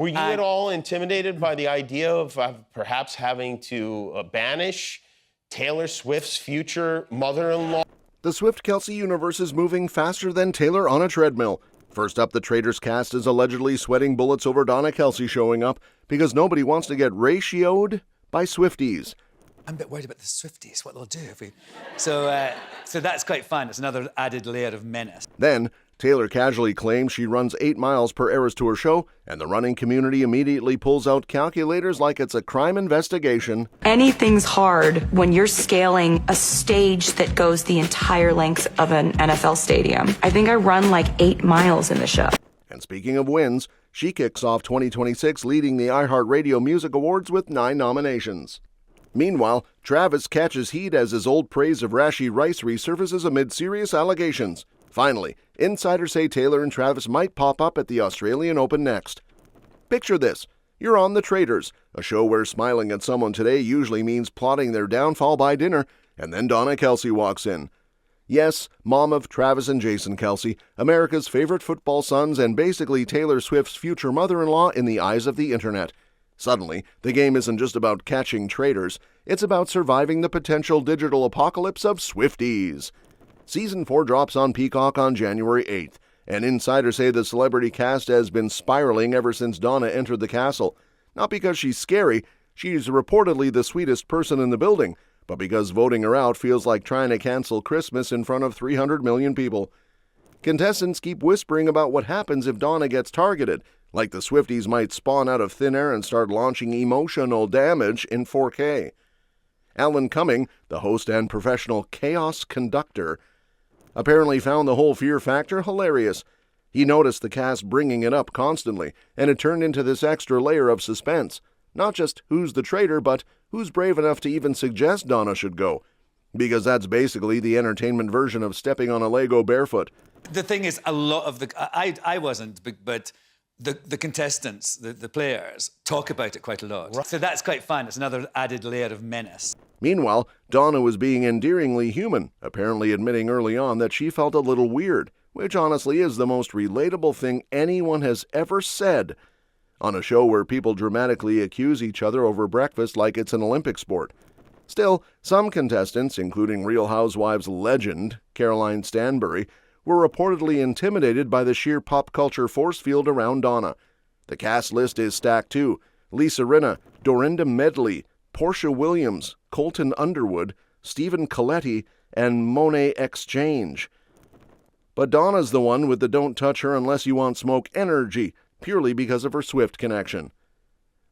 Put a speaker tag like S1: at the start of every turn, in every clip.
S1: Were you at all intimidated by the idea of perhaps having to banish Taylor Swift's future mother-in-law?
S2: The Swift-Kelce universe is moving faster than Taylor on a treadmill. First up, the Traitors cast is allegedly sweating bullets over Donna Kelce showing up because nobody wants to get ratioed by Swifties.
S3: I'm a bit worried about the Swifties, what they'll do if we... So that's quite fun. It's another added layer of menace.
S2: Then, Taylor casually claims she runs 8 miles per Eras Tour show, and the running community immediately pulls out calculators like it's a crime investigation.
S4: Anything's hard when you're scaling a stage that goes the entire length of an NFL stadium. I think I run like 8 miles in the show.
S2: And speaking of wins, she kicks off 2026 leading the iHeartRadio Music Awards with 9 nominations. Meanwhile, Travis catches heat as his old praise of Rashee Rice resurfaces amid serious allegations. Finally, insiders say Taylor and Travis might pop up at the Australian Open next. Picture this. You're on the Traitors, a show where smiling at someone today usually means plotting their downfall by dinner, and then Donna Kelce walks in. Yes, mom of Travis and Jason Kelce, America's favorite football sons and basically Taylor Swift's future mother-in-law in the eyes of the internet. Suddenly, the game isn't just about catching traitors, it's about surviving the potential digital apocalypse of Swifties. Season 4 drops on Peacock on January 8th, and insiders say the celebrity cast has been spiraling ever since Donna entered the castle. Not because she's scary, she's reportedly the sweetest person in the building, but because voting her out feels like trying to cancel Christmas in front of 300 million people. Contestants keep whispering about what happens if Donna gets targeted, like the Swifties might spawn out of thin air and start launching emotional damage in 4K. Alan Cumming, the host and professional chaos conductor, apparently found the whole fear factor hilarious. He noticed the cast bringing it up constantly, and it turned into this extra layer of suspense. Not just who's the traitor, but who's brave enough to even suggest Donna should go. Because that's basically the entertainment version of stepping on a Lego barefoot.
S3: The thing is, a lot of the... I wasn't, but the contestants, the players, talk about it quite a lot. So that's quite fun. It's another added layer of menace.
S2: Meanwhile, Donna was being endearingly human, apparently admitting early on that she felt a little weird, which honestly is the most relatable thing anyone has ever said, on a show where people dramatically accuse each other over breakfast like it's an Olympic sport. Still, some contestants, including Real Housewives legend Caroline Stanbury, were reportedly intimidated by the sheer pop culture force field around Donna. The cast list is stacked too. Lisa Rinna, Dorinda Medley, Portia Williams, Colton Underwood, Stephen Coletti, and Monet Exchange. But Donna's the one with the don't touch her unless you want smoke energy, purely because of her Swift connection.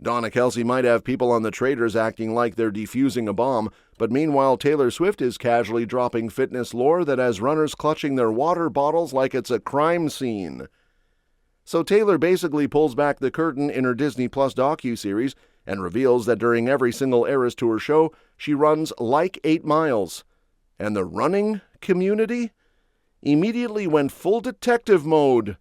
S2: Donna Kelce might have people on the Traitors acting like they're defusing a bomb, but meanwhile Taylor Swift is casually dropping fitness lore that has runners clutching their water bottles like it's a crime scene. So Taylor basically pulls back the curtain in her Disney Plus docuseries and reveals that during every single Eras Tour show, she runs like 8 miles. And the running community immediately went full detective mode.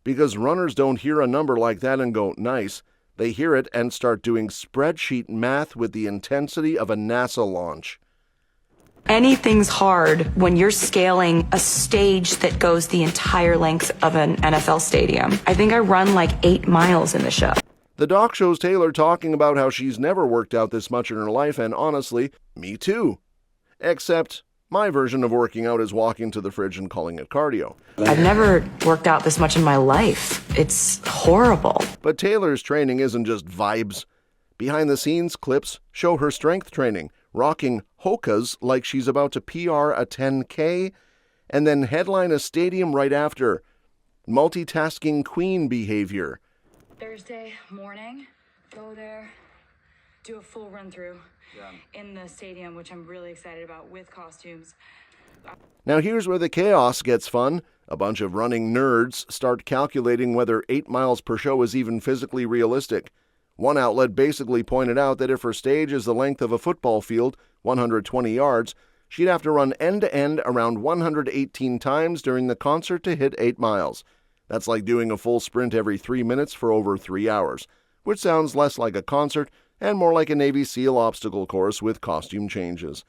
S2: Because runners don't hear a number like that and go, nice. They hear it and start doing spreadsheet math with the intensity of a NASA launch.
S4: Anything's hard when you're scaling a stage that goes the entire length of an NFL stadium. I think I run like 8 miles in the show.
S2: The doc shows Taylor talking about how she's never worked out this much in her life, and honestly, me too. Except my version of working out is walking to the fridge and calling it cardio.
S4: I've never worked out this much in my life. It's horrible.
S2: But Taylor's training isn't just vibes. Behind-the-scenes clips show her strength training, rocking hokas like she's about to PR a 10K, and then headline a stadium right after. Multitasking queen behavior.
S5: Thursday morning, go there, do a full run-through in the stadium, which I'm really excited about, with costumes.
S2: Now here's where the chaos gets fun. A bunch of running nerds start calculating whether 8 miles per show is even physically realistic. One outlet basically pointed out that if her stage is the length of a football field, 120 yards, she'd have to run end-to-end around 118 times during the concert to hit 8 miles. That's like doing a full sprint every 3 minutes for over 3 hours, which sounds less like a concert and more like a Navy SEAL obstacle course with costume changes.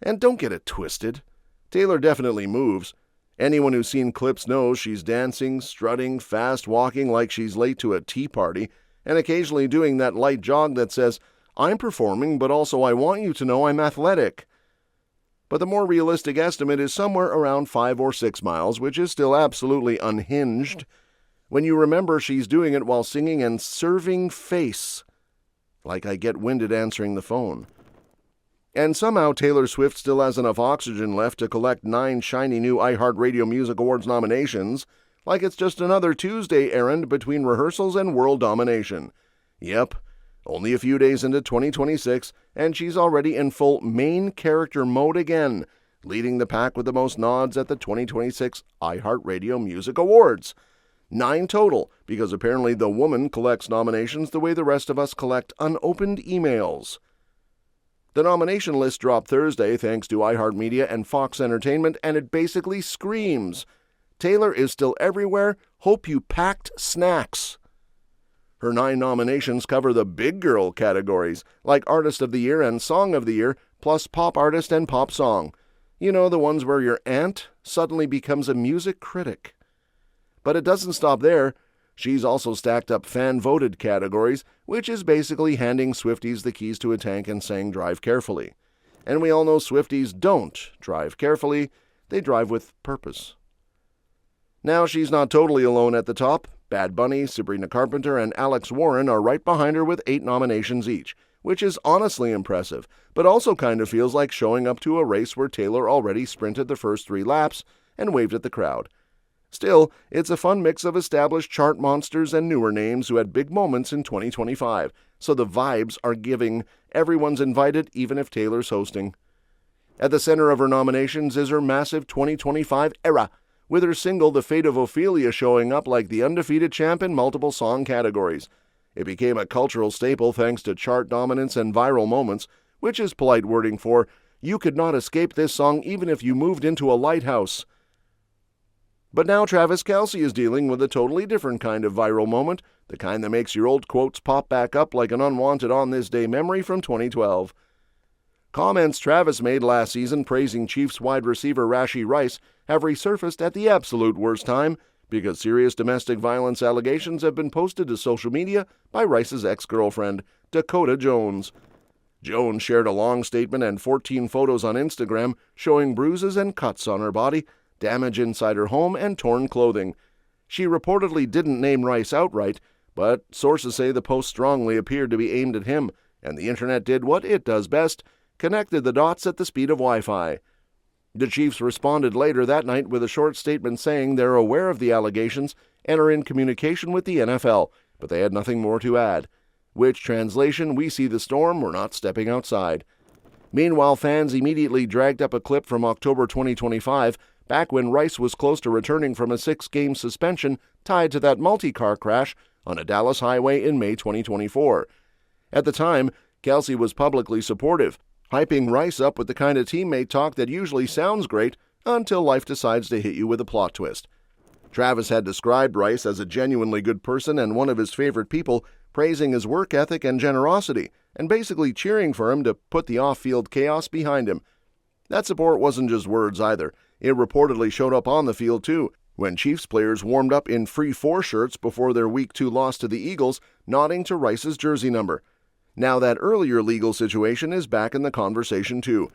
S2: And don't get it twisted. Taylor definitely moves. Anyone who's seen clips knows she's dancing, strutting, fast walking like she's late to a tea party, and occasionally doing that light jog that says, "I'm performing, but also I want you to know I'm athletic." But the more realistic estimate is somewhere around 5 or 6 miles, which is still absolutely unhinged, when you remember she's doing it while singing and serving face. Like I get winded answering the phone. And somehow Taylor Swift still has enough oxygen left to collect 9 shiny new iHeartRadio Music Awards nominations, like it's just another Tuesday errand between rehearsals and world domination. Yep, only a few days into 2026, and she's already in full main character mode again, leading the pack with the most nods at the 2026 iHeartRadio Music Awards. 9 total, because apparently the woman collects nominations the way the rest of us collect unopened emails. The nomination list dropped Thursday thanks to iHeartMedia and Fox Entertainment, and it basically screams, "Taylor is still everywhere. Hope you packed snacks." Her 9 nominations cover the big girl categories, like Artist of the Year and Song of the Year, plus Pop Artist and Pop Song. You know, the ones where your aunt suddenly becomes a music critic. But it doesn't stop there. She's also stacked up fan-voted categories, which is basically handing Swifties the keys to a tank and saying drive carefully. And we all know Swifties don't drive carefully, they drive with purpose. Now she's not totally alone at the top. Bad Bunny, Sabrina Carpenter, and Alex Warren are right behind her with 8 nominations each, which is honestly impressive, but also kind of feels like showing up to a race where Taylor already sprinted the first 3 laps and waved at the crowd. Still, it's a fun mix of established chart monsters and newer names who had big moments in 2025, so the vibes are giving. Everyone's invited, even if Taylor's hosting. At the center of her nominations is her massive 2025 era, with her single The Fate of Ophelia showing up like the undefeated champ in multiple song categories. It became a cultural staple thanks to chart dominance and viral moments, which is polite wording for, "You could not escape this song even if you moved into a lighthouse." But now Travis Kelce is dealing with a totally different kind of viral moment, the kind that makes your old quotes pop back up like an unwanted on-this-day memory from 2012. Comments Travis made last season praising Chiefs wide receiver Rashee Rice have resurfaced at the absolute worst time because serious domestic violence allegations have been posted to social media by Rice's ex-girlfriend, Dakota Jones. Jones shared a long statement and 14 photos on Instagram showing bruises and cuts on her body, damage inside her home, and torn clothing. She reportedly didn't name Rice outright, but sources say the post strongly appeared to be aimed at him, and the internet did what it does best, connected the dots at the speed of Wi-Fi. The Chiefs responded later that night with a short statement saying they're aware of the allegations and are in communication with the NFL, but they had nothing more to add. Which translation, we see the storm, we're not stepping outside. Meanwhile, fans immediately dragged up a clip from October 2025, back when Rice was close to returning from a 6-game suspension tied to that multi-car crash on a Dallas highway in May 2024. At the time, Kelsey was publicly supportive, hyping Rice up with the kind of teammate talk that usually sounds great until life decides to hit you with a plot twist. Travis had described Rice as a genuinely good person and one of his favorite people, praising his work ethic and generosity, and basically cheering for him to put the off-field chaos behind him. That support wasn't just words either. It reportedly showed up on the field too, when Chiefs players warmed up in free 4 shirts before their Week 2 loss to the Eagles, nodding to Rice's jersey number. Now that earlier legal situation is back in the conversation too.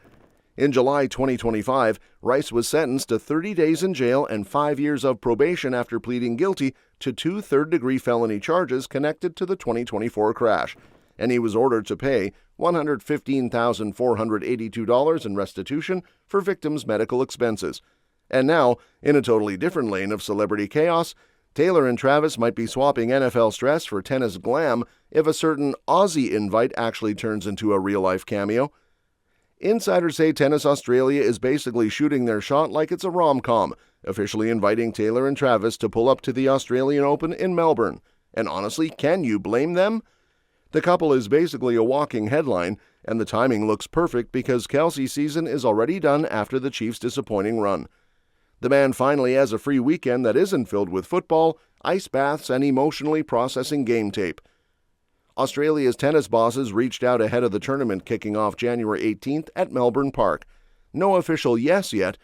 S2: In July 2025, Rice was sentenced to 30 days in jail and 5 years of probation after pleading guilty to 2 third-degree felony charges connected to the 2024 crash, and he was ordered to pay $115,482 in restitution for victims' medical expenses. And now, in a totally different lane of celebrity chaos, Taylor and Travis might be swapping NFL stress for tennis glam if a certain Aussie invite actually turns into a real-life cameo. Insiders say Tennis Australia is basically shooting their shot like it's a rom-com, officially inviting Taylor and Travis to pull up to the Australian Open in Melbourne. And honestly, can you blame them? The couple is basically a walking headline, and the timing looks perfect because Kelsey's season is already done after the Chiefs' disappointing run. The man finally has a free weekend that isn't filled with football, ice baths, and emotionally processing game tape. Australia's tennis bosses reached out ahead of the tournament kicking off January 18th at Melbourne Park. No official yes yet,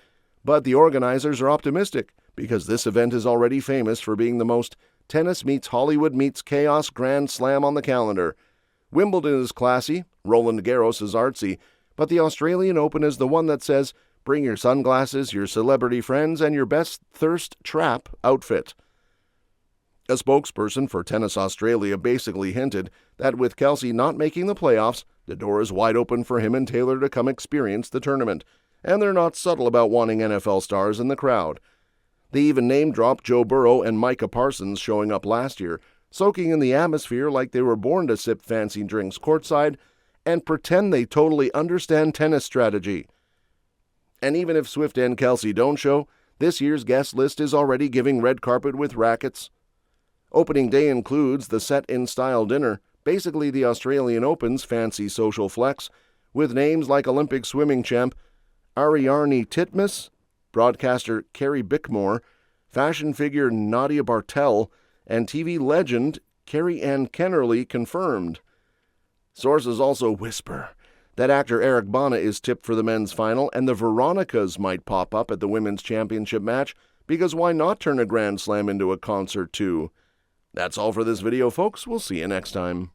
S2: But the organizers are optimistic because this event is already famous for being the most tennis meets Hollywood meets chaos Grand Slam on the calendar. Wimbledon is classy, Roland Garros is artsy, but the Australian Open is the one that says, bring your sunglasses, your celebrity friends, and your best thirst trap outfit. A spokesperson for Tennis Australia basically hinted that with Kelsey not making the playoffs, the door is wide open for him and Taylor to come experience the tournament, and they're not subtle about wanting NFL stars in the crowd. They even name-dropped Joe Burrow and Micah Parsons showing up last year, soaking in the atmosphere like they were born to sip fancy drinks courtside and pretend they totally understand tennis strategy. And even if Swift and Kelce don't show, this year's guest list is already giving red carpet with rackets. Opening day includes the set-in-style dinner, basically the Australian Open's fancy social flex, with names like Olympic swimming champ Ariarne Titmus, broadcaster Carrie Bickmore, fashion figure Nadia Bartel, and TV legend Carrie Ann Kennerly confirmed. Sources also whisper that actor Eric Bana is tipped for the men's final, and the Veronicas might pop up at the women's championship match, because why not turn a Grand Slam into a concert too? That's all for this video, folks. We'll see you next time.